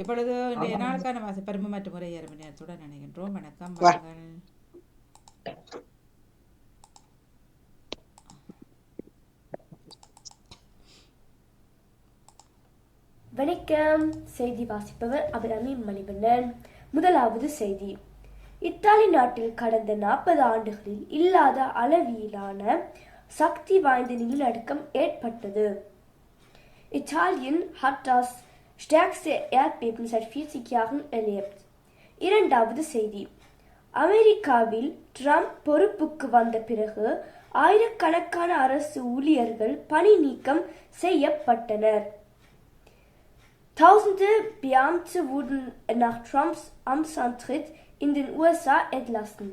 இப்பொழுது இன்றைய ஆமாம். நாளுக்கான வாசிப்பரும்பு மற்றும் முறை நேரத்துடன் நினைக்கின்றோம். வணக்கம், வா. வாருங்கள். வணக்கம். செய்தி வாசிப்பவர் அபிராமி மணிவண்ணன். முதலாவது செய்தி. இத்தாலி நாட்டில் கடந்த 40 ஆண்டுகளில் இல்லாத அளவிலான சக்தி வாய்ந்த நிலநடுக்கம் ஏற்பட்டது. Italien hat das stärkste Erdbeben seit 40 Jahren erlebt. இரண்டாவது செய்தி. அமெரிக்காவில் ட்ரம்ப் பொறுப்புக்கு வந்த பிறகு ஆயிரக்கணக்கான அரசு ஊழியர்கள் பணி நீக்கம் செய்யப்பட்டனர். Tausende Beamte wurden nach Trumps Amtsantritt in den USA entlassen.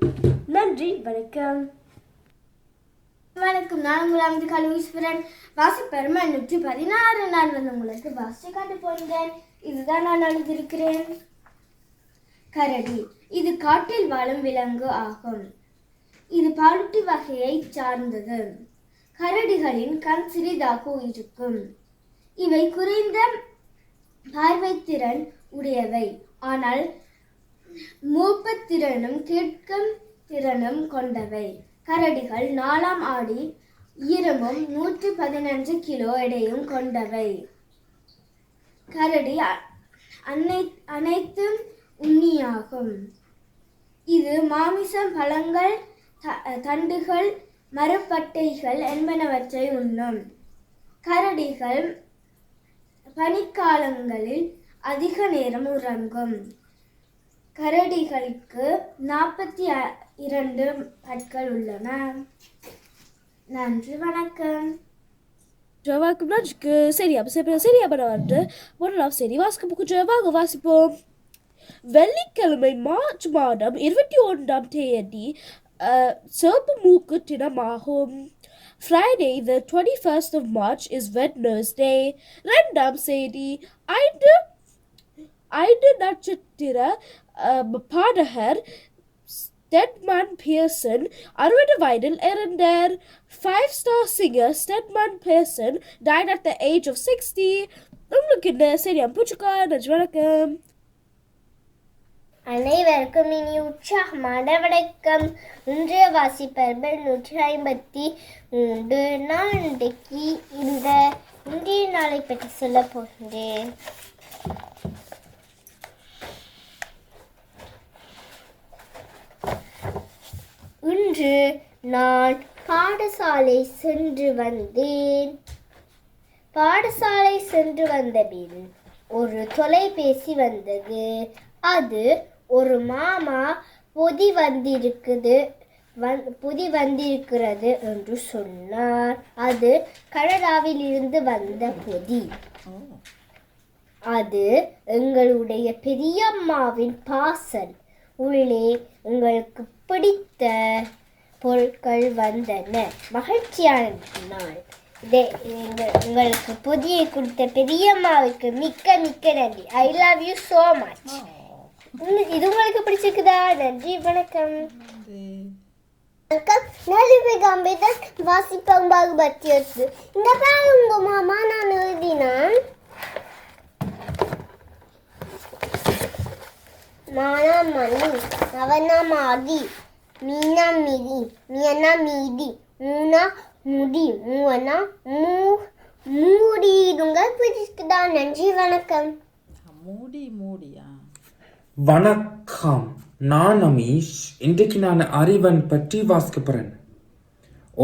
நன்றி, வணக்கம். வணக்கம். நான் உங்கள் கலீஸ்வரன். வாசிப்பெருமை 116. நான் உங்களுக்கு வாசி காட்ட போகிறேன். இதுதான் நான் எழுதியிருக்கிறேன். கரடி. இது காட்டில் வாழும் விலங்கு ஆகும். இது பாலூட்டி வகையை சார்ந்தது. கரடிகளின் கண் சிறிதாக இருக்கும். இவை குறைந்த பார்வைத்திறன் உடையவை. ஆனால் மூப்பத்திறனும் கேட்கும் திறனும் கொண்டவை. கரடிகள் 4 அடி உயரமும் 115 கிலோ எடையும் கொண்டவை. கரடி அனைத்தும் உண்ணியாகும். இது மாமிசம், பழங்கள், தண்டுகள், மரப்பட்டைகள் என்பனவற்றை உண்ணும். கரடிகள் பனிக்காலங்களில் அதிக நேரம் உறங்கும். கரடிகளுக்கு 42 பற்கள் உள்ளன. நன்றி, வணக்கம். Welcome lunch. Seria பரவாயில்ல. முதலாம் சரி வாசிக்க புக்கு வாங்க வாசிப்போம். வெள்ளிக்கிழமை மார்ச் மாதம் 21ஆம் தேதி சிவப்பு மூக்கு தினமாகும். Friday, the 21st of March, is Wednesday. ரெண்டாம் செய்தி. ஐந்து நட்சத்திர பாடகர் Stedman Pearson 60 வயதில் இறந்தார். 5-star singer Stedman Pearson died at the age of 60. உங்களுக்கு என்ன சரியா பூச்சுக்கா? நன்றி, வணக்கம். அனைவருக்கும் இனி உற்சாகமான வணக்கம். இன்றைய வாசிப்பரும்பு 153. நான் இன்றைக்கு இன்றைய நாளை பற்றி சொல்ல போகின்றேன். இன்று நான் பாடசாலை சென்று வந்தேன். பாடசாலை சென்று வந்தபின் ஒரு தொலைபேசி வந்தது. அது ஒரு மாமா பொதி வந்திருக்கிறது என்று சொன்னார். அது கனடாவில் இருந்து வந்த பொதி. அது எங்களுடைய பெரியம்மாவின் பார்சல். உள்ளே எங்களுக்கு பிடித்த பொருட்கள் வந்தன. மகிழ்ச்சியான நாள். உங்களுக்கு பொதியை கொடுத்த பெரியம்மாவுக்கு மிக்க மிக்க நன்றி. I love you so much. இது உங்களுக்கு பிடிச்சிருக்குதா? நன்றி, வணக்கம். நலிவிகம்பிதன் வாசிப்பம்பாகு பற்றி எடுத்து இந்த பாருங்க மாமா, நான் எழுதினான். மானா மணி, அவனா மாடி, மீனா மிதி, மியனா மீதி, மூனா முடி, மூவனா மூடி. இது உங்களுக்கு பிடிச்சிருக்குதா? நன்றி, வணக்கம். மூடியா? வணக்கம், நான் அமீஷ். இன்றைக்கு நான் அறிவன் பற்றி வாசிக்க போறேன்.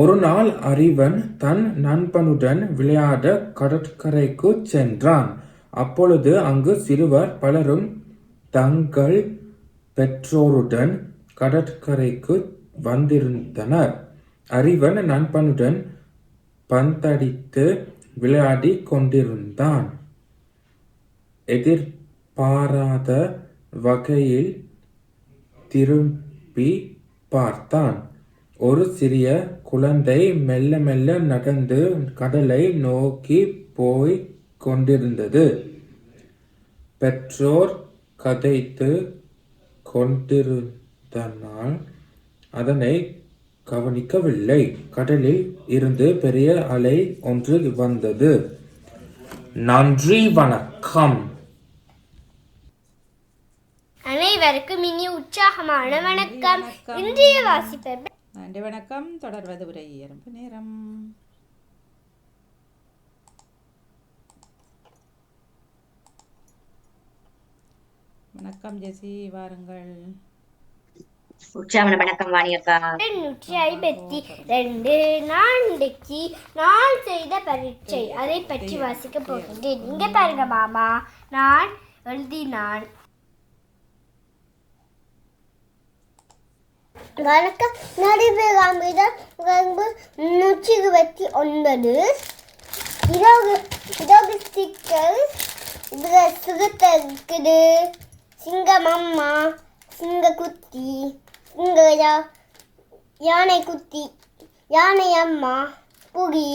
ஒரு நாள் அறிவன் தன் நண்பனுடன் விளையாட கடற்கரைக்கு சென்றான். அப்பொழுது அங்கு சிறுவர் பலரும் தங்கள் பெற்றோருடன் கடற்கரைக்கு வந்திருந்தனர். அறிவன் நண்பனுடன் பந்தடித்து விளையாடி கொண்டிருந்தான். எதிர்பாராத வகையில் திரும்பி பார்த்தான். ஒரு சிறிய குழந்தை மெல்ல மெல்ல நடந்து கடலை நோக்கி போய் கொண்டிருந்தது. பெற்றோர் கதைத்து கொண்டிருந்தனால் அதனை கவனிக்கவில்லை. கடலில் இருந்து பெரிய அலை ஒன்று வந்தது. நன்றி, வணக்கம். அனைவருக்கும் இனி உற்சாகமான வணக்கம். இன்றைய வாசிப்பர் நன்றி வணக்கம். தொடர்வது உரை எறும்பு நேரம். வணக்கம் ஜெசி, வாருங்கள். உற்சாகமான வணக்கம் வாணியக்கா. 152 நான் இன்றைக்கு நான் செய்த பரீட்சை அதை பற்றி வாசிக்க போகின்றேன். இங்க பாருங்க மாமா, நான் எழுதினான். வணக்கம். நடைபெறாமல் 329 இருபது ஸ்டிக்கர் இதில் சிறுத்தை இருக்குது, சிங்கம் அம்மா, சிங்க குத்தி, யானை குத்தி, யானை அம்மா, புலி,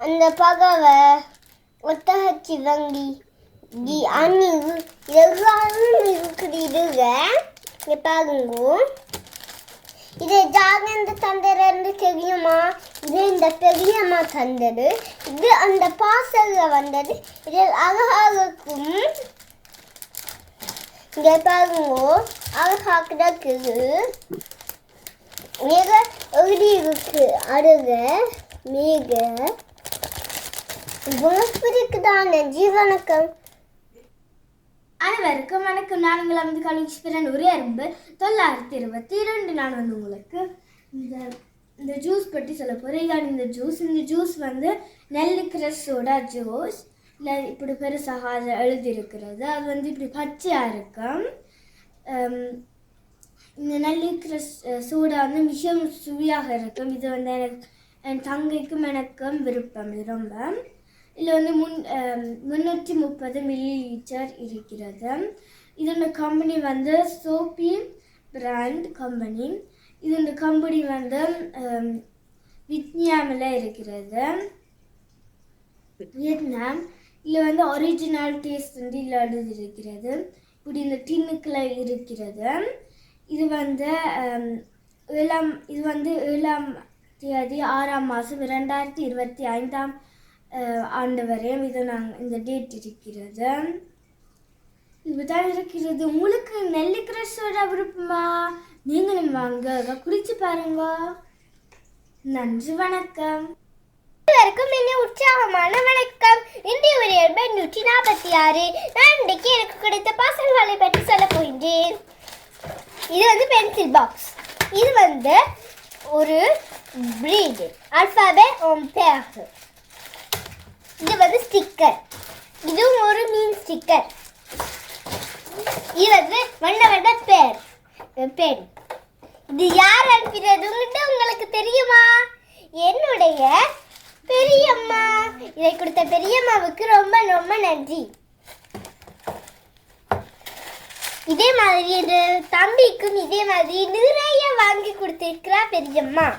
அந்த பகவை, ஒட்டகச்சி வங்கி, அணி, எல்லாரும் இருக்குது. இங்கே பாருங்க, இது ஜாகந்த தந்தரன்னு தெரியுமா? இது இந்த பெரியம்மா தந்தது. இது அந்த பாசல்ல வந்தது. இது அழகாக இருக்கும். இங்கே பாருங்க, அழகாக இருக்குது. மிக எழுதி இருக்கு அருக மிக பிடிக்குதான். ஜீவனக்கம். அனைவருக்கும் வணக்கம். நான் உங்களை வந்து கலீஸ்வரன் ஒரே அரும்பு 922 நான் வந்து உங்களுக்கு இந்த ஜூஸ் பற்றி சொல்ல போகிறேன். இதான் இந்த ஜூஸ் வந்து நெல்லிக்கிரஸோட ஜூஸ். இல்லை இப்படி பெருசாக அதை எழுதியிருக்கிறது. அது வந்து இப்படி பச்சையாக இருக்கும். இந்த நெல்லிக்கிரஸ் சோடா வந்து மிகவும் சுவையாக இருக்கும். இது வந்து என் தங்கைக்கும் எனக்கும் விருப்பம். இது ரொம்ப இதில் வந்து 330 ml இருக்கிறது. இதோட கம்பெனி வந்து சோப்பி பிராண்ட் கம்பெனி. இதோட கம்பெனி வந்து வியட்நாமில் இருக்கிறது. வியட்நாம். இதில் வந்து ஒரிஜினல் டேஸ்ட் வந்து இதில் எழுதியிருக்கிறது. இப்படி இந்த டின்னுக்குள்ள இருக்கிறது. இது வந்து 7ஆம் தேதி 6ஆம் மாதம் 2025ஆம் ஆண்டு வரையும் இது இந்த டேட் இருக்கிறது. இப்படிதான் இருக்கிறது. உங்களுக்கு நெல்லிக்கிரஸோட விருப்பமா? நீங்களும் வாங்க குடிச்சு பாருங்க. நன்றி வணக்கம். அனைவருக்கும் என்ன உற்சாகமான வணக்கம். இன்றைய ஒரு 146 நான் இன்றைக்கு எனக்கு கிடைத்த பாசல்களை பற்றி சொல்ல போகின்றேன். இது வந்து பென்சில் பாக்ஸ். இது வந்து ஒரு பிரீட் அல்பாபே ஒம்பேர். இது வந்து ஸ்டிக்கர். இதுவும் ஒரு மீன் ஸ்டிக்கர். இது வந்து வண்ண பென். இது யார் அனுப்பினதுன்னு உங்களுக்கு தெரியுமா? என்னுடைய பெரியம்மா. இதை கொடுத்த பெரியம்மாவுக்கு ரொம்ப ரொம்ப நன்றி. இதே மாதிரி இந்த தம்பிக்கும் இதே மாதிரி நிறைய வாங்கி கொடுத்திருக்கிறா பெரியம்மா.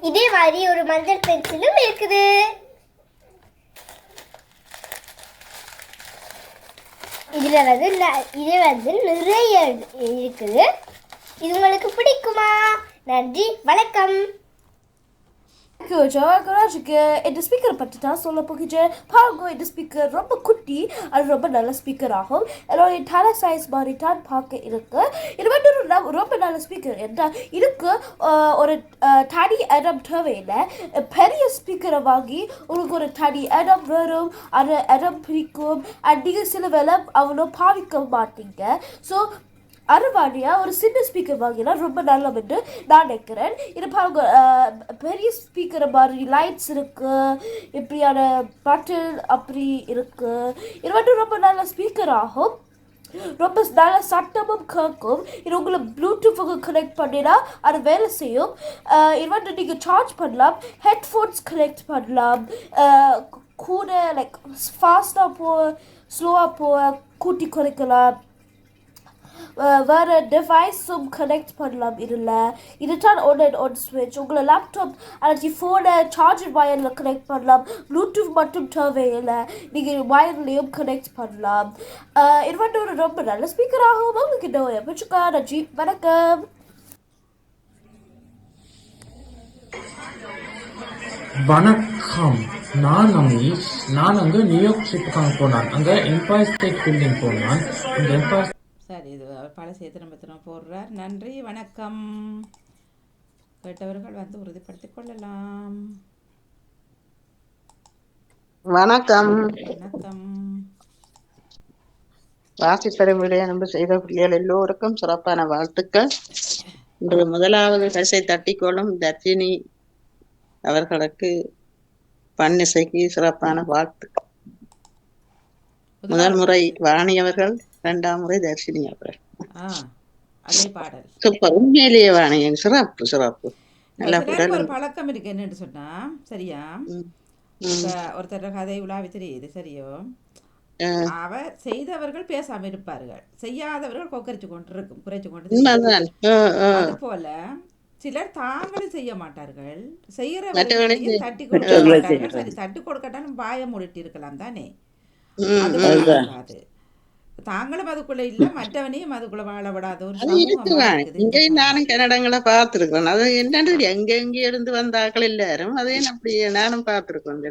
இதே மாதிரி ஒரு மஞ்சள் பென்சிலும் இருக்குது. இது வந்து நிறைய இருக்குது. இது உங்களுக்கு பிடிக்குமா? நன்றி வணக்கம். இந்த ஸ்பீக்கரை பற்றி தான் சொல்ல போகிறேன். பாருங்க, இந்த ஸ்பீக்கர் ரொம்ப குட்டி, அது ரொம்ப நல்ல ஸ்பீக்கர் ஆகும். என்னோட தலை சைஸ் மாதிரி தான் பார்க்க இருக்கு. இது வந்து ரொம்ப நல்ல ஸ்பீக்கர் என்றால் இதுக்கு ஒரு தனி இடம் தேவையில்லை. பெரிய ஸ்பீக்கரை வாங்கி உங்களுக்கு ஒரு தனி இடம் வரும். அந்த இடம் பிடிக்கும். நீங்கள் சில வேலை அவ்வளோ பாவிக்க மாட்டீங்க. ஸோ அறுவாடியாக ஒரு சின்ன ஸ்பீக்கர் வாங்கினா ரொம்ப நல்லதுன்னு நான் நினைக்கிறேன். இது பாருங்க, பெரிய ஸ்பீக்கரை மாதிரி லைட்ஸ் இருக்குது, இப்படியான பட்டன் அப்படி இருக்குது. இது வந்து ரொம்ப நல்ல ஸ்பீக்கர் ஆகும். ரொம்ப நல்ல சத்தமும் கேட்கும். இது உங்களை ப்ளூடூத்துக்கு கனெக்ட் பண்ணினா அது வேலை செய்யும். இது வந்து நீங்கள் சார்ஜ் பண்ணலாம், ஹெட்ஃபோன்ஸ் கனெக்ட் பண்ணலாம், கூட லைக் ஃபாஸ்ட்டாக ஸ்லோவாக கூட்டி குறைக்கலாம். வேறு டிவைஸும் கனெக்ட் பண்ணலாம். இது தான் ஆன் ஸ்விட்ச். உங்களை லேப்டாப் அல்லது ஃபோனை சார்ஜர் வயரில் கனெக்ட் பண்ணலாம். ப்ளூடூத் மட்டும் தேவையில்லை, நீங்கள் வயர்லேயும் கனெக்ட் பண்ணலாம். இது வந்து ஒரு ரொம்ப நல்ல ஸ்பீக்கர் ஆகும். உங்களுக்கு பிடிச்சிருக்கா? நன்றி வணக்கம். வணக்கம். நான் அங்கே நியூயார்க் ட்ரிப்புக்காக போனான். அங்கே எம்பயர் ஸ்டேட் பில்டிங் போனான். இந்த எம்பயர் சரி, இது அவர் பழசையை திரும்ப திரும்ப போடுறார். நன்றி, வணக்கம். கேட்டவர்கள் வந்து உறுதிப்படுத்திக் கொள்ளலாம். வணக்கம். வணக்கம். வாசிப்பெரும் விளையாண்டு செய்த பிள்ளைகள் எல்லோருக்கும் சிறப்பான வாழ்த்துக்கள். இன்று முதலாவது பரிசை தட்டிக்கொள்ளும் தர்ஷினி அவர்களுக்கு பன்னிசைக்கு சிறப்பான வாழ்த்துக்கள். முதல் முறை வாணி அவர்கள், 2ஆம் முறை தர்ஷினி அவர்கள். அதே பாடல் சூப்பர். உண்மையிலேயே வாணியின் சிறப்பு சிறப்பு. ஒரு பழக்கம் இருக்கு என்னன்னு சொன்னா, சரியா, ஒருத்தர் கதை உலாவி தெரியுது, சரியோ, அவ செய்தவர்கள் பேசாம இருப்பார்கள், செய்யாதவர்கள் கொக்கரிச்சு கொண்டு இருக்கும், குறைச்சு கொண்டு. அது போல சிலர் தாங்களும் செய்ய மாட்டார்கள், செய்யறவர்களையும் தட்டி கொடுக்க மாட்டார்கள். சரி, தட்டி கொடுக்கட்டாலும் பாய மூடிட்டு இருக்கலாம் தானே, அது தாங்களும் அதுக்குள்ள இல்ல, மற்றவனையும் அதுக்குள்ள வாழ விடாத ஒரு சமூகம். நானும் கன்னடங்களை பார்த்திருக்கேன். அது என்னன்னு எங்க இருந்து வந்தாக்கள் எல்லாரும் அதே அப்படி நானும் பார்த்திருக்கோம்.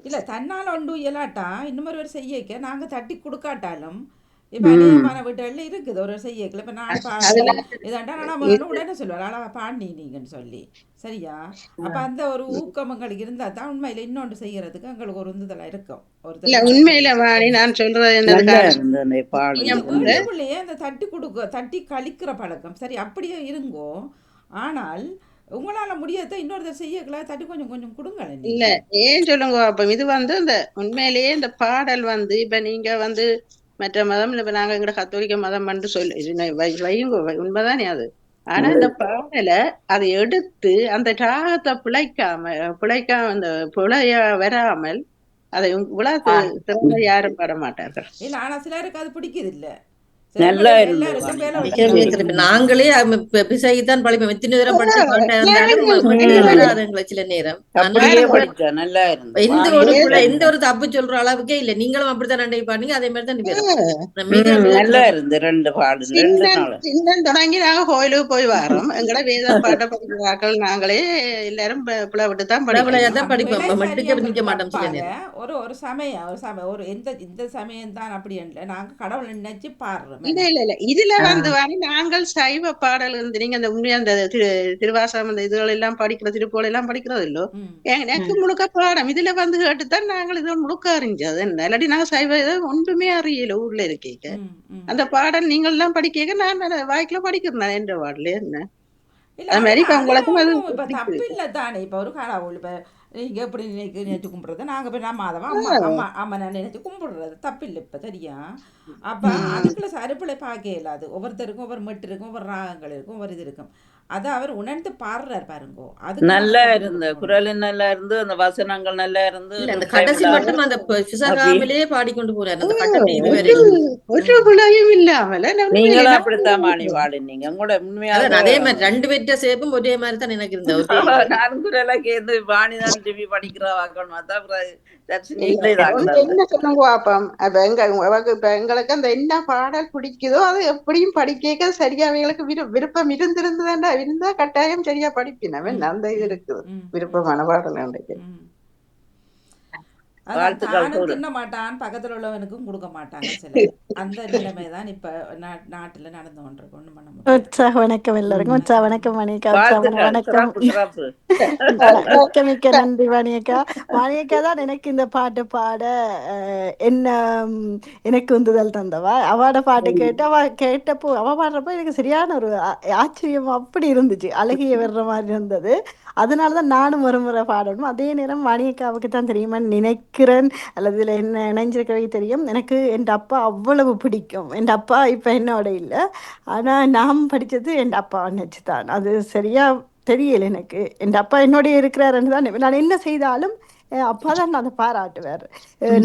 இல்ல, தன்னால ஒன்று இயலாட்டா இன்னொரு செய்யக்க நாங்க தட்டி கொடுக்காட்டாலும் இப்ப அநேகமான வீட்டுகள்ல இருக்குது ஒரு செய்யக்கல. இப்ப நான் இதாண்டா நான் உடனே சொல்லுவேன் பாண்டி நீங்கன்னு சொல்லி, சரியா. அப்ப அந்த ஒரு ஊக்கம் எங்களுக்கு இருந்தா தான் உண்மையில இன்னொன்று செய்யறதுக்கு எங்களுக்கு ஒரு உந்துதலா இருக்கும். உண்மையில வாணி நான் சொல்றது வீட்டுக்குள்ளேயே அந்த தட்டி கழிக்கிற பழக்கம், சரி, அப்படியே இருங்கோ. ஆனால் உங்களால முடியாத இன்னொருத்தர் செய்யக்கல, தட்டி கொஞ்சம் கொஞ்சம் கொடுங்க. இல்ல, ஏன் சொல்லுங்க. அப்ப இது இந்த உண்மையிலேயே இந்த பாடல் இப்ப நீங்க மற்ற மதம் இப்ப நாங்க எங்கட கத்தோலிக்க மதம் வையுங்க, உண்மைதானே அது. ஆனா இந்த பாடலை அதை எடுத்து அந்த ராகத்தை பிழைக்காம அந்த பிழைய வராமல் அதை திறமை யாரும் பாட மாட்டார்கள். இல்ல, ஆனா சிலருக்கு அது பிடிக்குது இல்ல. நாங்களே பிசைதான் படிப்போம். எத்தனை நேரம் சில நேரம் எந்த ஒரு தப்பு சொல்ற அளவுக்கே இல்ல. நீங்களும் அப்படித்தான் நண்டை பாடுங்க, அதே மாதிரி தான் நல்லா இருந்து 2 பாடு 2 நாள் தொடங்கி நாங்க கோயிலுக்கு போய் வரோம். எங்கட வேத பாட்ட படிக்கிறார்கள் நாங்களே எல்லாரும் பிளவிட்டு தான் படிக்க மாட்டோம். ஒரு சமயம் ஒரு இந்த சமயம் தான் அப்படி இல்லை, நாங்க கடவுளை நினைச்சு பாடுறோம். இல்ல இதுல நாங்கள் சைவ பாடல் நீங்க அந்த உண்மையா அந்த திருவாசகம் அந்த இதுகள் எல்லாம் படிக்கிற திருப்போல எல்லாம் படிக்கிறது இல்லோ, எனக்கு முழுக்க பாடம் இதுல கேட்டுத்தான் நாங்கள் இதை முழுக்க அறிஞ்சது. என்ன இல்லாட்டி நாங்க சைவ இதை ஒன்றுமே அறியல. ஊர்ல இருக்கீங்க அந்த பாடல் நீங்கள் எல்லாம் படிக்க நான் வாய்க்குல படிக்கிறேன் என்ற பாடல என்ன தப்பு இல்ல தானே. இப்ப ஒரு கடவுள் இப்ப நீங்க எப்படி நினைச்சு கும்பிடுறது, நாங்க போய் நம்ம அம்மா அம்மா நான் நினைச்சு கும்பிடுறது தப்பு இல்லை. இப்ப சரியா. அப்ப அதுக்குள்ள சரிப்பிள்ளை பார்க்க இல்லாது. ஒவ்வொருத்தருக்கும் ஒவ்வொரு மெட்டு இருக்கும், ஒவ்வொரு ராகங்கள் இருக்கும், ஒவ்வொரு இது இருக்கும். அதை அவர் உணர்ந்து பாடுறாரு பாருங்கோ. அது நல்லா இருந்து குரல் நல்லா இருந்து அந்த வசனங்கள் நல்லா இருந்து அந்த கடைசி மட்டும் அந்த பிசகாமலே பாடிக்கொண்டு போறாரு. ஒரு பிள்ளையும் இல்லாமல நீங்களும் அப்படித்தான் மாணி பாடுனீங்க. உங்களோட உண்மையாக அதே மாதிரி 2 பேர்ட்ட சேப்பும் ஒரே மாதிரி தான் எனக்கு இருந்தது. நான் குரலா கேந்து வாணிதான் டிவி படிக்கிறா வாக்கணும். அதான் என்ன சொல்லுங்க பாப்பம். இப்ப எங்களுக்கு அந்த என்ன பாடல் பிடிக்குதோ அது எப்படியும் படிக்க சரியா எங்களுக்கு விருப்பம் இருந்திருந்தா இருந்தா கட்டாயம் சரியா படிப்பினவே அந்த இது இருக்குது. விருப்பமான பாடல் தின்ன மாட்டான், பக்கத்துல உள்ளவனுக்கும் கொடுக்க மாட்டாங்க சில. அந்த நிலைமைதான் இப்ப நாட்டுல நடந்து கொண்டிருக்கு. ஒண்ணும் பண்ண முடியாது. உற்சாக வணக்கம் எல்லாருக்கும். உற்சாக வணக்கம் மணியக்கா. வணக்கம். மிக்க நன்றி மணியக்கா. மணியக்கா தான் எனக்கு இந்த பாட்டு பாட என்ன எனக்கு உந்துதல் தந்தவா. அவட பாட்டு கேட்டு அவ கேட்டப்போ அவ பாடுறப்போ எனக்கு சரியான ஒரு ஆச்சரியம் அப்படி இருந்துச்சு. அழகிய வர்ற மாதிரி இருந்தது. அதனாலதான் நானும் ஒரு முறை பாடணும். அதே நேரம் மணியக்காவுக்கு தான் தெரியுமா நினைக்கிறேன், அல்லது இதில் என்ன இணைஞ்சிருக்கவே தெரியும். எனக்கு என் அப்பா அவ்வளவு பிடிக்கும். என் அப்பா இப்போ என்னோட இல்லை, ஆனால் நான் படித்தது என் அப்பா நினச்சி தான். அது சரியாக தெரியலை எனக்கு. என் அப்பா என்னோடய இருக்கிறாருன்னு தான் நான் என்ன செய்தாலும் அப்பா தான் நான் அதை பாராட்டுவார்.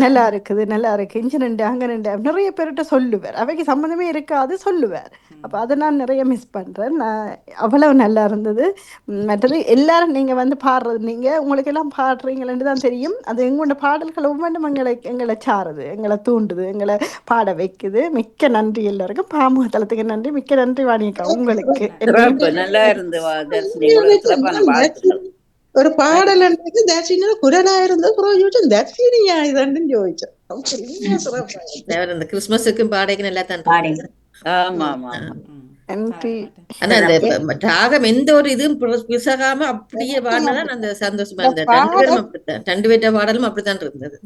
நல்லா இருக்குது நல்லா இருக்குது இஞ்சி ரெண்டு அங்கே ரெண்டு நிறைய பேர்கிட்ட சொல்லுவார். அவைக்கு சம்மந்தமே இருக்காது சொல்லுவார். அப்போ அதை நான் நிறைய மிஸ் பண்ணுறேன். நான் அவ்வளவு நல்லா இருந்தது. மற்றது எல்லாரும் நீங்கள் பாடுறது, நீங்கள் உங்களுக்கு எல்லாம் பாடுறீங்களேன்னு தான் தெரியும். அது எங்களோட பாடல்கள் ஒவ்வொன்றும் எங்களை சாருது, எங்களை தூண்டுது, எங்களை பாட வைக்குது. மிக்க நன்றி எல்லாருக்கும். பாமுக தளத்துக்கு நன்றி. மிக்க நன்றி வாணியக்கா உங்களுக்கு. நல்லா இருந்து ഒരു പാടലുണ്ടെങ്കിൽ ദക്ഷിണ കുരനായിരുന്നു ചോദിച്ചു ദക്ഷിണിയാ ഇതുണ്ടും ചോദിച്ചു அவர் அந்த கிறிஸ்மஸுக்கும் பாடைக்கு நல்லா தான் பாடைக்கு. இருந்தது. ஆமா ஆமா ஆமா நன்றி. ஆனா அந்த ராகம் எந்த ஒரு இதுவும் பிசகாம அப்படியே பாடினதான் அந்த சந்தோஷமா இருந்தது. 2 பேரும் அப்படித்தான், 2 பேர்ட்ட பாடலும் அப்படித்தான் இருந்தது.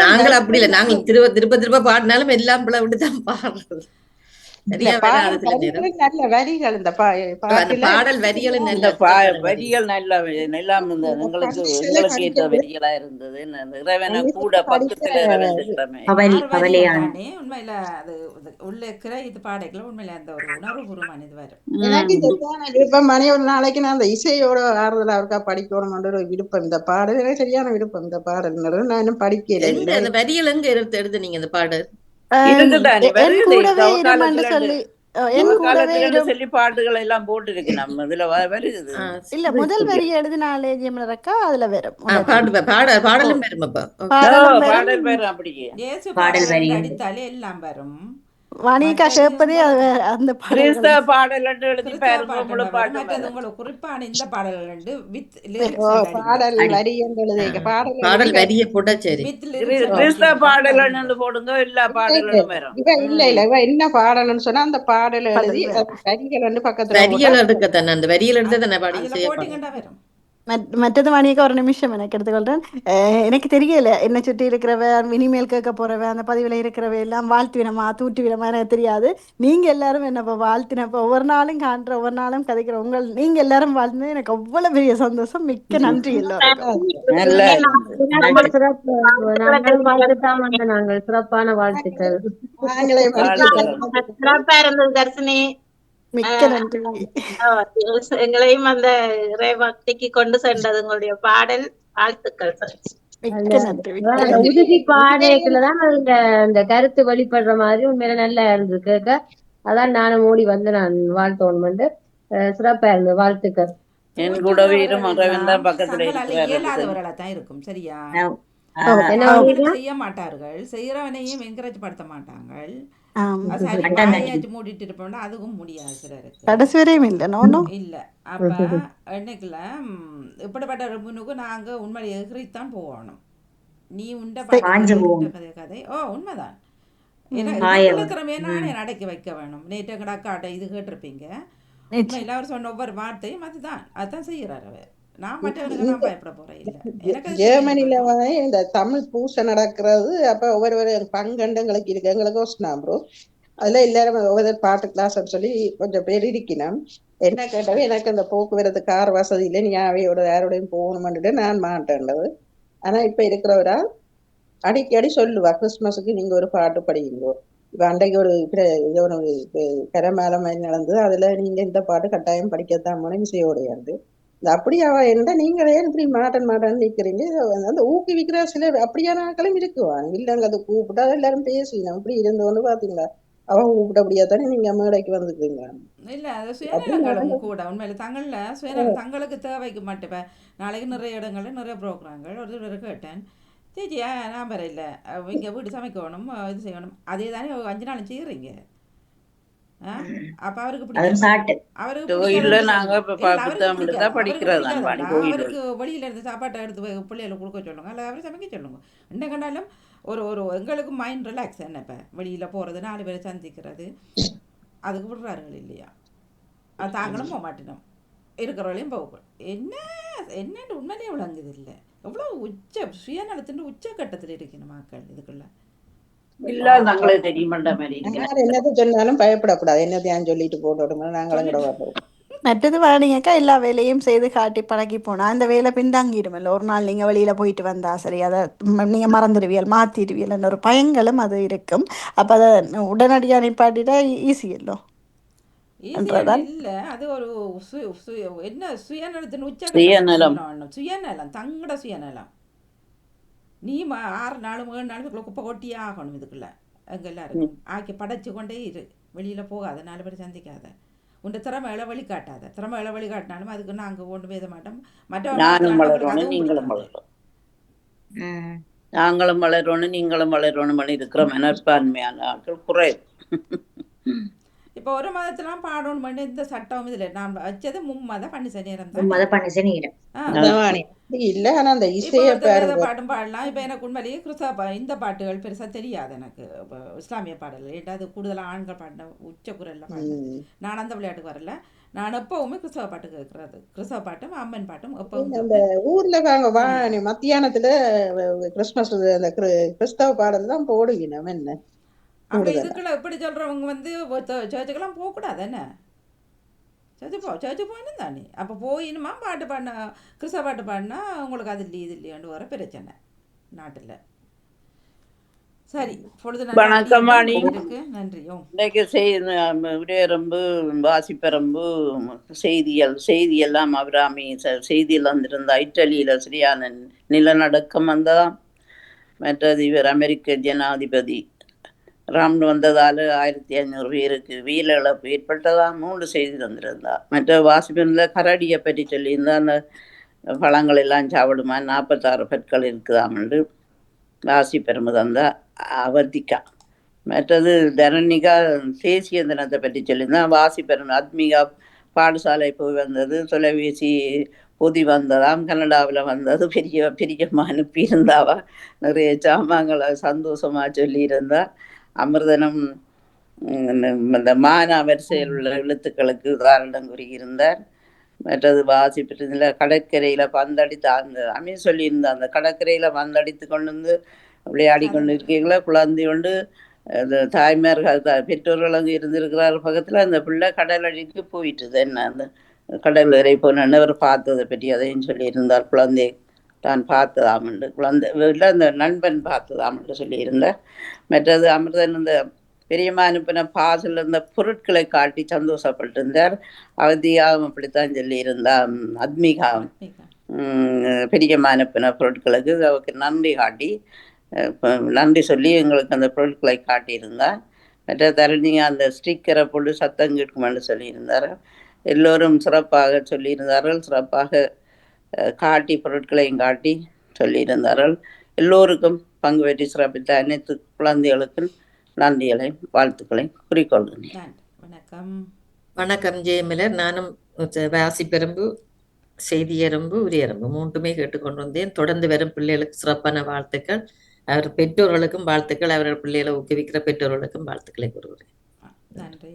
நாங்கள் அப்படி இல்லை, நாங்கள் திருப்ப பாடினாலும் எல்லாம் பிள்ளை விட்டுதான் பாடுறது. சரியா வராது சில நேரம். நல்ல வரிகள் இந்த பாடல் வரிகளும் நல்ல வரிகள் நல்லா எல்லாம் இருந்தது. எங்களுக்கு ஏற்ற வரிகளா இருந்தது. இறைவனை கூட பக்கத்துல உண்மையில அது உள்ள இருக்கிற இது பாடைக்குள்ள உண்மையில அந்த ஒரு உணர்வுபூர்வமான இது வரும். எனக்கு இந்த விருப்பம் மணி ஒரு நாளைக்கு நான் அந்த இசையோட ஆறுதல் அவருக்கா படிக்கணும் ஒரு விருப்பம். இந்த பாடல் சரியான விருப்பம். இந்த பாடல் நான் இன்னும் படிக்கல. அந்த வரிகள் எங்க எடுத்து நீங்க இந்த பாடல் சொல்லி பாட்டுகள் எல்லாம் போட்டு இருக்கு. நம்ம இதுல வருது இல்ல முதல் வரி எழுதினாலே ஜெயமலரக்கா அதுல வரும் பாடலும் வரும். பாடல் வரும். அப்படியே பாடல் வரி அடித்தாலே எல்லாம் வரும். வாணிகா கேட்பதே அந்த பாடல் எழுதி குறிப்பான இந்த பாடல் பாடல் வரி பாடல் வரிய போட்டா சரி. பாடல் போடுங்க. எல்லா பாடலும் வரும். இல்ல இல்ல என்ன பாடல்னு சொன்னா அந்த பாடல் எழுதி வரிகள் பக்கத்துல வரிகள் எடுக்கத்தானே, அந்த வரிகள் எடுத்து தானே பாடி செய்ய. மற்றது வாணியக்கா ஒரு நிமிஷம் எனக்கு எடுத்துக்கொள்றேன். எனக்கு தெரியல என்ன சுற்றி இருக்கிறவ இனிமேல் கேட்க போறவ அந்த பதிவுல இருக்கிறவ எல்லாம் வாழ்த்துவினமா தூட்டுவினமா எனக்கு தெரியாது. நீங்க எல்லாரும் என்னப்ப வாழ்த்தினப்ப ஒவ்வொரு நாளும் காண்ற ஒவ்வொரு நாளும் கதைக்கிற நீங்க எல்லாரும் வாழ்ந்து எனக்கு அவ்வளவு பெரிய சந்தோஷம். மிக்க நன்றி எல்லாரும். நாங்கள் சிறப்பான வாழ்த்துக்கள். தர்சினி மிக்க நன்றி. எங்களையும் அந்த இறைபக்திக்கு கொண்டு சென்றது உங்களுடைய பாடல். வாழ்த்துக்கள். உறுதி பாடலுக்குள்ளதான் இந்த கருத்து வெளிப்படுற மாதிரி உண்மையில நல்லா இருந்து கேட்க. அதான் நானும் ஓடி வந்து நான் வாழ்த்தோணும். சிறப்பா இருந்தது. வாழ்த்துக்கள். என் கூடவே பக்கத்துல இயலாதவர்களாதான் இருக்கும். சரியா செய்ய மாட்டார்கள், செய்யறவனையும் என்கரேஜ் படுத்த மாட்டாங்க. மூடிட்டு இருப்போம்னா அதுவும் முடியாது சிலருக்கு. இல்ல அப்ப என்னைக்குல இப்படிப்பட்ட முன்னுக்கு நாங்க உண்மையை எகிரித்தான் போகணும். நீ உண்ட கதை உண்மைதான். திறமையை நானே அடக்கி வைக்க வேணும். நேற்று எங்கட அக்காட்ட இது கேட்டிருப்பீங்க. உண்மையில அவர் சொன்ன ஒவ்வொரு வார்த்தையும் அதுதான் செய்யறாரு அவர். நான் மற்றவனுக்கு நான் பயப்பட போறேன். இல்ல ஜெர்மனில இந்த தமிழ் பூசை நடக்கிறது. அப்ப ஒவ்வொரு பங்கண்டங்களுக்கு இருக்கு. எங்களுக்கு ப்ரோ அதுல எல்லாரும் ஒவ்வொரு பாட்டு கிளாஸ் சொல்லி கொஞ்சம் பேர் இருக்கணும். என்ன கேட்டாவே எனக்கு அந்த போக்குவரத்து கார் வசதி இல்லை, நீ அவையோட யாரோடையும் போகணும்னுட்டு நான் மாட்டேன்றது. ஆனா இப்ப இருக்கிறவரா அடிக்கடி சொல்லுவா, கிறிஸ்துமஸுக்கு நீங்க ஒரு பாட்டு படிக்குங்கோ. இப்ப அன்றைக்கு ஒரு கரமேலம் நடந்தது. அதுல நீங்க இந்த பாட்டு கட்டாயம் படிக்கத்தான் போன இசையோடையாண்டு. அப்படி அவ என்ன நீங்களே இப்படி மாட்டன்னு நிக்கிறீங்க. அந்த ஊக்குவிக்கிற சில அப்படியான ஆட்களும் இருக்குவாங்க. இல்லைங்க அதை கூப்பிட்டா எல்லாரும் பேசினோம். அப்படி இருந்தோன்னு பாத்தீங்களா, அவ கூப்பிட்ட அப்படியா தானே நீங்க மேடைக்கு வந்துக்கிறீங்க. இல்ல அது சுயநலங்களும் கூட உண்மையில தங்கள்ல சுயநலம் தங்களுக்கு தேவைக்கு மட்டும். நாளைக்கு நிறைய இடங்கள்ல நிறைய ப்ரோக்ராம்கள் ஒரு கேட்டேன். சேச்சியா நான் வேற இல்லை, இங்க வீடு சமைக்கணும் இது செய்யணும். அதே தானே 5 நாளும் செய்யறீங்க. அப்ப அவருக்கு அவருக்கு வெளியில இருந்து சாப்பாட்டை எடுத்து பிள்ளைகளுக்கு கொடுக்க சொல்லுங்க, அல்ல அவரை சமைக்க சொல்லுங்க. என்ன கண்டாலும் ஒரு எங்களுக்கு மைண்ட் ரிலாக்ஸ். என்ன இப்ப வெளியில போறது 4 பேரை சந்திக்கிறது அதுக்கு விடுறாருகள் இல்லையா? அது தாங்களும் போக மாட்டேனோம், இருக்கிறவளையும் போக என்ன உண்மையிலே விளங்குது இல்லை. எவ்வளவு சுயநலத்தின் உச்சக்கட்டத்தில் இருக்கணும் மக்கள். இதுக்குள்ள என்னது சொன்னாலும் பயப்படக்கூடாது. என்னத்தையும் சொல்லிட்டு போட்டோம் நாங்களும் கூட வரோம். மற்றது வாணிங்கக்கா எல்லா வேலையும் செய்து காட்டி பழகி போனா அந்த வேலை பின்தாங்கிடுமல்ல. ஒரு நாள் நீங்க வெளியில போயிட்டு வந்தா சரி, அதை நீங்க மறந்துடுவியல் மாத்திடுவியல் ஒரு பயங்களும் அது இருக்கும். அப்ப அதை உடனடியாக நிப்பாட்டிட்டா ஈஸி இல்லோ. இல்ல அது ஒரு என்ன சுயநலத்தின் உச்சநலம். சுயநலம் தங்கட சுயநலம். நீ 6 நாள் 7 நாள் குப்பை கொட்டியே ஆகணும். இதுக்குள்ள எங்க எல்லாருக்கும் ஆக்கி படைச்சு கொண்டே இரு. வெளியில போகாத, 4 பேர் சந்திக்காத, உன் திறமை வழி காட்டாத. திறமை வழி காட்டினாலும் அதுக்கு நாங்க ஒன்று பேச மாட்டோம். நாங்களும் வளரணும் நீங்களும் வளரணும் இருக்கிற மனப்பான்மையான ஆட்கள் குறை. இப்ப இப்போ ஒரு மதத்தெல்லாம் பாடணும் இந்த சட்டம் இதில் நான் வச்சது மும்மத பன்னிசை நேரம் தான். மும்மத பன்னிசை நேரம். இல்ல ஆனா அந்த இப்போ இசைய ஒருத்தர் பாட்டும் பாடலாம். இப்போ எனக்கு உண்மையிலேயே கிறிஸ்தவ இந்த பாட்டுகள் பெருசாக தெரியாது எனக்கு. இப்போ இஸ்லாமிய பாடல்கள் ஏதாவது கூடுதலாக ஆண்கள் பாடின உச்ச குரலில் பாடினேன். நான் அந்த விளையாட்டுக்கு வரல. நான் எப்பவுமே கிறிஸ்தவ பாட்டு கேட்கறது. கிறிஸ்தவ பாட்டும் அம்மன் பாட்டும் எப்பவும் அந்த ஊர்ல மத்தியானத்துல கிறிஸ்துமஸ் அந்த கிறிஸ்தவ பாடல் தான் போடுகிறோம். என்ன அப்போ இதுக்குள்ள எப்படி சொல்றவங்க வந்து சர்ச்சுக்கெல்லாம் போகக்கூடாது என்ன? சர்ச்சு போயின்னு தானே. அப்போ போயினுமா பாட்டு பாடின கிறிஸ்தவ பாட்டு பாடினா உங்களுக்கு அது இல்லையே இது இல்லையாண்டு வர பிரச்சனை நாட்டில். சரி, பொழுது வணக்கம் வாணி. இருக்கு. நன்றியோ. இன்றைக்கு விடையரம்பு வாசிப்பரம்பு செய்தியெல்லாம் அபிராமி செய்தியில் வந்திருந்தா இட்டலியில் சரியான நிலநடுக்கம் வந்ததாம். மற்றது இவர் அமெரிக்க ஜனாதிபதி ராம்னு வந்ததால் 1500 பேருக்கு வீர இழப்பு ஏற்பட்டதாக 3 செய்தி தந்திருந்தா. மற்ற வாசிப்பில் கரடியை பற்றி சொல்லியிருந்தா அந்த பழங்கள் எல்லாம் சாப்பிடுமா 46 பற்கள் இருக்குதாமண்டு வாசிப்பெரும்பு தந்தா அவர்த்திக்கா. மற்றது தரணிகா தேசிய தினத்தை பற்றி சொல்லியிருந்தா வாசிப்பெரும்பு ஆத்மிகா பாடசாலை போய் வந்தது, தொலைபேசி பொதி வந்ததாம், கனடாவில் வந்தது, பெரியம்மா அனுப்பியிருந்தாவா, நிறைய சாமான்களை சந்தோஷமாக சொல்லியிருந்தா. அமிர்தனம் அந்த மானா வரிசையில் உள்ள எழுத்துக்களுக்கு உதாரணம் கூறியிருந்தார். மற்றது வாசிப்பதில் கடற்கரையில் பந்தடித்து அந்த அமீர் சொல்லியிருந்தார், அந்த கடற்கரையில் பந்தடித்து கொண்டு வந்து விளையாடி கொண்டு இருக்கீங்களா குழந்தை கொண்டு அந்த தாய்மார்கள் பெற்றோர்கள் அங்கே இருந்திருக்கிறார் பக்கத்தில் அந்த பிள்ளை கடல் அடிக்கு போயிட்டுது. என்ன அந்த கடல் வரை போனவர் பார்த்ததை பற்றி அதையும் சொல்லியிருந்தார். குழந்தை தான் பார்த்ததாமண்டு குழந்தை இல்லை அந்த நண்பன் பார்த்ததாமண்டு சொல்லியிருந்தார். மற்றது அமிர்தன் இந்த பெரியம்மா அனுப்பின பாசில் இருந்த பொருட்களை காட்டி சந்தோஷப்பட்டிருந்தார். அவதியாகவும் அப்படித்தான் சொல்லியிருந்தார். அத்மிகா பெரியம்மா அனுப்பின பொருட்களுக்கு அவருக்கு நன்றி காட்டி நன்றி சொல்லி எங்களுக்கு அந்த பொருட்களை காட்டியிருந்தார். மற்ற தரணிங்க அந்த ஸ்டிக்கரை போட்டு சத்தம் கேட்குமென்று சொல்லியிருந்தார். எல்லோரும் சிறப்பாக சொல்லியிருந்தார்கள். சிறப்பாக காட்டி பொருட்களையும் காட்டி சொல்லியிருந்தார்கள். எல்லோருக்கும் பங்கு பெற்றி சிறப்பித்த அனைத்து குழந்தைகளுக்கும் நன்றிகளை வாழ்த்துக்களை குறிக்கொள்கிறேன். வணக்கம். வணக்கம் ஜெயமலர். நானும் வாசிப்பெரும்பு செய்தியரம்பு உரியரம்பு 3மே கேட்டுக்கொண்டு வந்தேன். தொடர்ந்து வரும் பிள்ளைகளுக்கு சிறப்பான வாழ்த்துக்கள். அவர் பெற்றோர்களுக்கும் வாழ்த்துக்கள். அவர்கள் பிள்ளைகளை ஊக்குவிக்கிற பெற்றோர்களுக்கும் வாழ்த்துக்களை கூறுகிறேன். நன்றி.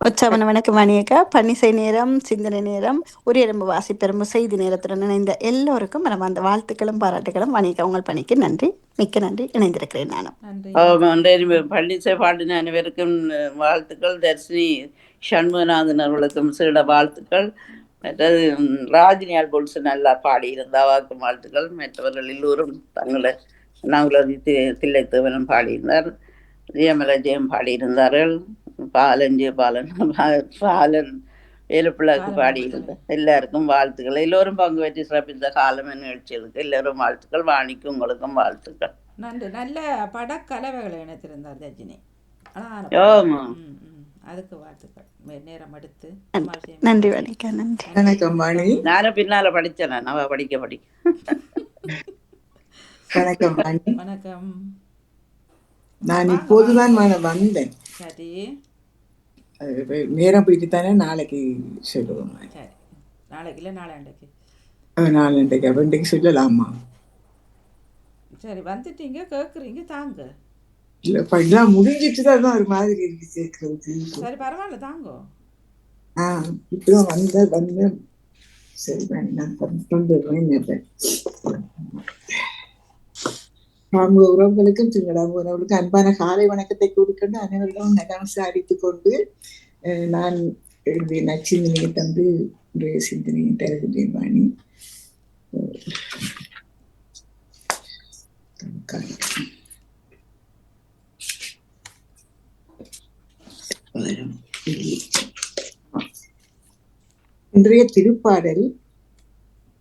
உற்சாவன வணக்கம் மணியக்கா. பன்னிசை நேரம், சிந்தனை நேரம், உரியரம்பு வாசிப்பெரும்பு செய்தி நேரத்துடன் இணைந்த எல்லோருக்கும் அந்த வாழ்த்துக்களும் பாராட்டுகளும். மணியக்கா உங்கள் பணிக்கு நன்றி, மிக்க நன்றி. இணைந்திருக்கிறேன் நானும். பள்ளிசை பாடின அனைவருக்கும் வாழ்த்துக்கள். தர்ஷினி சண்முகநாதன் அவர்களுக்கும் சீட வாழ்த்துக்கள். மற்றது ராஜினியால் பொல்சு நல்லா பாடியிருந்தாவாக்கும் வாழ்த்துக்கள். மற்றவர்கள் எல்லோரும் தங்களை நாங்களதி தில்லைத்தேவனும் பாடியிருந்தார். ஜெயமல ஜெயம் பாடியிருந்தார்கள். பாலன் வேலுப்பிள்ளைக்கு பாடியிருந்தார். எல்லாருக்கும் வாழ்த்துக்கள். எல்லோரும் பங்கு பெற்று சிறப்பித்த காலம நிகழ்ச்சிகளுக்கு எல்லோரும் வாழ்த்துக்கள். வாணிக்கு உங்களுக்கும் வாழ்த்துக்கள். நன்றி. நல்ல படக்கலவைகளை இணைத்திருந்தார் ரஜினி. அதுக்கு வாழ்த்துக்கள். நேரம் எடுத்து நன்றி வணிகா. நன்றி. வணக்கம் வாணி. நானும் பின்னால படிச்சேன். நான் படிக்க வணக்கம் வாணி. வணக்கம். நான் இப்போதுதான் வந்தேன். சரி, நேரம் போயிட்டு தானே நாளைக்கு சொல்லுவோம். சரி, நாளைக்கு இல்லை நாளைக்கு அப்ப இன்றைக்கு சொல்லலாமா? சரி, வந்துட்டீங்க கேட்குறீங்க தாங்க. இல்ல எல்லாம் முடிஞ்சிட்டுதான் ஒரு மாதிரி இருக்கு கேட்கறது. சரி, பரவாயில்ல தாங்க. இப்பதான் வந்த சரி நான் வந்துடுவேன். உறவுகளுக்கும் சிங்களம் உறவுகளுக்கும் அன்பான காலை வணக்கத்தை கொடுக்கணும். அனைவர்களும் நலம் சாதித்துக் கொண்டு நான் எழுதிய நச்சிந்தனையை தந்து சிந்தனையை தருகிறேன். வாணி, இன்றைய திருப்பாடல்,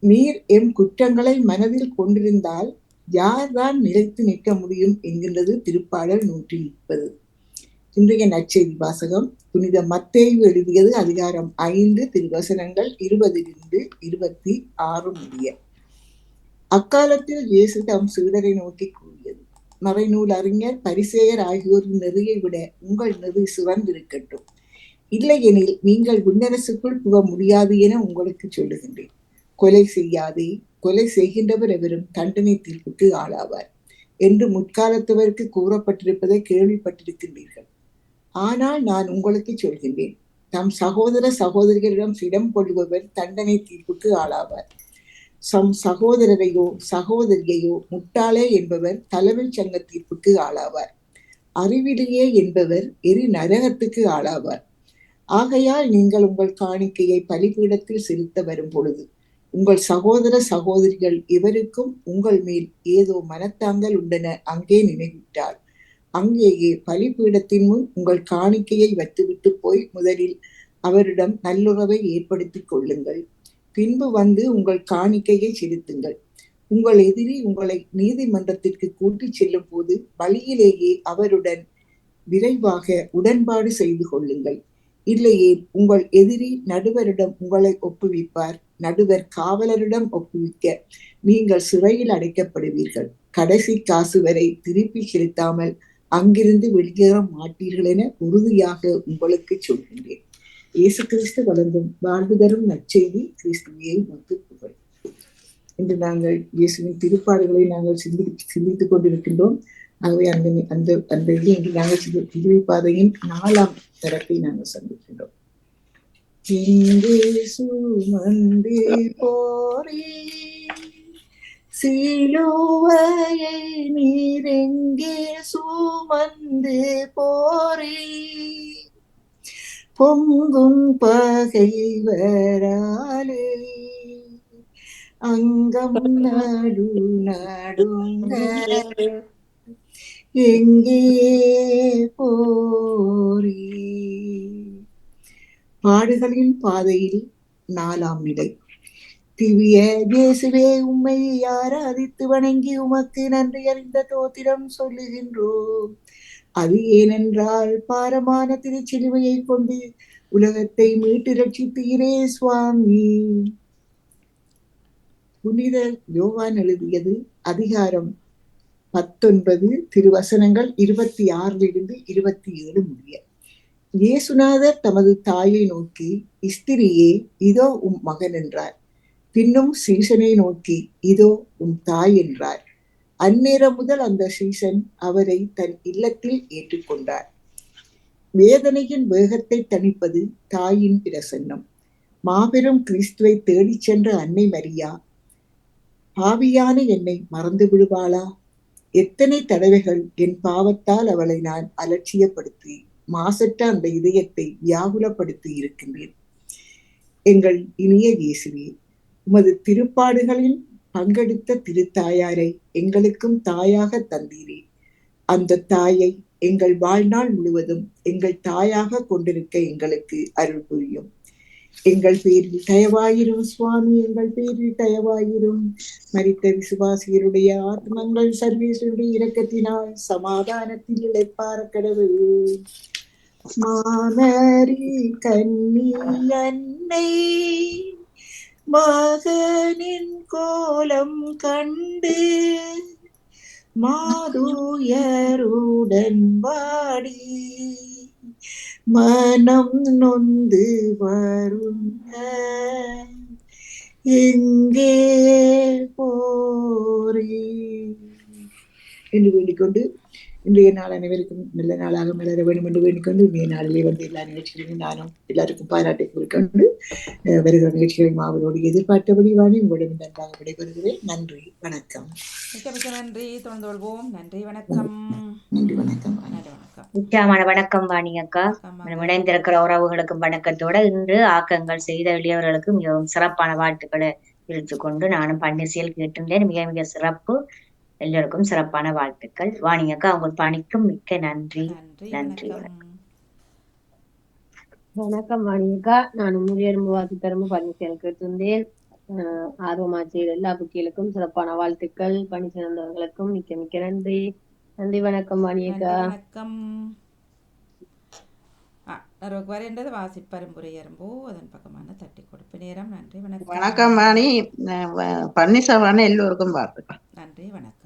நீர் எம் குற்றங்களை மனதில் கொண்டிருந்தால் யார்தான் நிலைத்து நிற்க முடியும் என்கின்றது திருப்பாடல் 130. இன்றைய நற்செய்தி வாசகம் புனித மத்தேயு எழுதியது அதிகாரம் 5 திருவசனங்கள் 20-26 முடிய. அக்காலத்தில் இயேசு தம் சீடரை நோக்கி கூறியது, மறைநூல் அறிஞர் பரிசேயர் ஆகியோரின் நெறியை விட உங்கள் நெறி சிறந்திருக்கட்டும். இல்லையெனில் நீங்கள் விண்ணரசுக்குள் புக முடியாது என உங்களுக்கு சொல்லுகின்றேன். கொலை செய்யாதே, கொலை செய்கின்றவர் எவரும் தண்டனை தீர்ப்புக்கு ஆளாவார் என்று முற்காலத்தவருக்கு கூறப்பட்டிருப்பதை கேள்விப்பட்டிருக்கின்றீர்கள். ஆனால் நான் உங்களுக்கு சொல்கின்றேன், தம் சகோதர சகோதரிகளிடம் இடம் கொள்ளுபவர் தண்டனை தீர்ப்புக்கு ஆளாவார். சகோதரரையோ சகோதரியையோ முட்டாளே என்பவர் தலைமைச் சங்க தீர்ப்புக்கு ஆளாவார். அறிவிலேயே என்பவர் எரி நரகத்துக்கு ஆளாவார். ஆகையால் நீங்கள் உங்கள் காணிக்கையை பலிபீடத்தில் செலுத்த வரும் பொழுது உங்கள் சகோதர சகோதரிகள் இவருக்கும் உங்கள் மேல் ஏதோ மனத்தாங்கல் உண்டென அங்கே நினைவிட்டால் அங்கேயே பலிபீடத்தின் முன் உங்கள் காணிக்கையை வைத்துவிட்டு போய் முதலில் அவரிடம் நல்லுறவை ஏற்படுத்திக் கொள்ளுங்கள். பின்பு வந்து உங்கள் காணிக்கையை செலுத்துங்கள். உங்கள் எதிரி உங்களை நீதிமன்றத்திற்கு கூட்டிச் செல்லும் போது வழியிலேயே அவருடன் விரைவாக உடன்பாடு செய்து கொள்ளுங்கள். இல்லையே உங்கள் எதிரி நடுவரிடம் உங்களை ஒப்புவிப்பார். நடுவர் காவலரிடம் ஒப்புவிக்க நீங்கள் சிறையில் அடைக்கப்படுவீர்கள். கடைசி காசு வரை திருப்பி செலுத்தாமல் அங்கிருந்து வெளியேற மாட்டீர்கள் என உறுதியாக உங்களுக்கு சொல்கின்றேன். இயேசு கிறிஸ்து வளர்ந்தும் வாழ்வு தரும் நற்செய்தி கிறிஸ்துவையை உமக்கு புகழ். இன்று நாங்கள் இயேசுவின் திருப்பாடுகளை நாங்கள் சிந்தித்துக் கொண்டிருக்கின்றோம். ஆகவே அந்த அந்த அந்த இன்று நாங்கள் சிலுவை பாதையின் 4ஆம் தரத்தை நாங்கள் சந்திக்கின்றோம். எங்கே சுமந்து போரே சிலுவையை நீரெங்கே சுமந்து போரே பொங்கும் பகைவராலே அங்கம் நடு நடுங்க எங்கே போரே. பாடுகளின் பாதையில் 4ஆம் நிலை. திவ்ய இயேசுவே, உம்மை ஆராதித்து வணங்கி உமக்கு நன்றி அறிந்த தோத்திரம் சொல்லுகின்றோம். அது ஏனென்றால் பாரமான திருச்சிலுவையை கொண்டு உலகத்தை மீட்டு ரட்சித்தீரே சுவாமி. புனித யோவான் எழுதியது அதிகாரம் 19 திருவசனங்கள் 26 27 முடிய. இயேசுநாதர் தமது தாயை நோக்கி, ஸ்திரியே, இதோ உம் மகன் என்றார். பின்னும் சீசனை நோக்கி, இதோ உம் தாய் என்றார். அந்நேரம் முதல் அந்த சீசன் அவரை தன் இல்லத்தில் ஏற்றுக்கொண்டார். வேதனையின் வேகத்தை தணிப்பது தாயின் பிரசன்னம். மாபெரும் கிறிஸ்துவை தேடிச் சென்ற அன்னை மரியா பாவியான என்னை மறந்து விடுவாளா? எத்தனை தடவைகள் என் பாவத்தால் அவளை நான் அலட்சியப்படுத்தி மாசற்ற அந்த இதயத்தை வியாகுலப்படுத்தி இருக்கின்றேன். எங்கள் இனிய இயேசுவே, உமது திருப்பாடுகளில் பங்கெடுத்த திருத்தாயாரை எங்களுக்கும் தாயாக தந்தீரே. அந்த தாயை எங்கள் வாழ்நாள் முழுவதும் எங்கள் தாயாக கொண்டிருக்க எங்களுக்கு அருள் புரியும். எங்கள் பேரில் தயவாயிரும் சுவாமி, எங்கள் பேரில் தயவாயிரும். மரித்த விசுவாசியருடைய ஆத்மங்கள் சர்வேஸ்வருடைய இரக்கத்தினால் சமாதானத்தில் இளைப்பார கடவுள். மாமரி கன்னி அன்னை மகனின் கோலம் கண்டு மாதுயருடன் வாடி மனம் நொந்து வருங்க எங்கே போரே என்று வேண்டிக்கொண்டு இன்றைய நாள் அனைவருக்கும் நல்ல நாளாக மலர வேண்டும் என்று வேண்டிக்கொண்டு இன்றைய நாளிலே வந்து எல்லா நிகழ்ச்சிகளையும் நானும் எல்லாருக்கும் பாராட்டை கூறிக்கொண்டு வருகிற நிகழ்ச்சிகளை மாவளோடு எதிர்பார்த்தபடி வாணி உங்களிடம் நன்றாக விடைபெறுகிறேன். நன்றி, வணக்கம். மிக்க மிக்க நன்றி. தொடர்ந்து கொள்வோம். நன்றி, வணக்கம். நன்றி, வணக்கம். நிச்சயமான வணக்கம் வாணி அக்கா. இணைந்திருக்கிற உறவுகளுக்கும் வணக்கத்தோட இன்று ஆக்கங்கள் செய்த எளியவர்களுக்கு மிகவும் சிறப்பான வாழ்த்துக்களை தெரிவித்துக் கொண்டு நானும் பன்னிசையில் கேட்டிருந்தேன். மிக மிக சிறப்பு. எல்லோருக்கும் சிறப்பான வாழ்த்துக்கள். வாணி அக்கா, உங்கள் பணிக்கும் மிக்க நன்றி. நன்றி, வணக்கம் வாணி அக்கா. நான் முதியெரும்புவாதி பெரும்பு பன்னிசையில் கேட்டிருந்தேன். ஆர்வமாச்சியர் எல்லா புக்கிகளுக்கும் சிறப்பான வாழ்த்துக்கள். பணி சேர்ந்தவர்களுக்கும் மிக்க மிக்க நன்றி. நன்றி, வணக்கம் வாணி அக்கா. வணக்கம். வரேண்டது வாசிப்பரும்புரையரும்போ அதன் பக்கமான தட்டி கொடுப்பு நேரம். நன்றி, வணக்கம். வணக்கம் வாணி. பன்னிசவான எல்லோருக்கும் வாழ்த்துக்கள். நன்றி, வணக்கம்.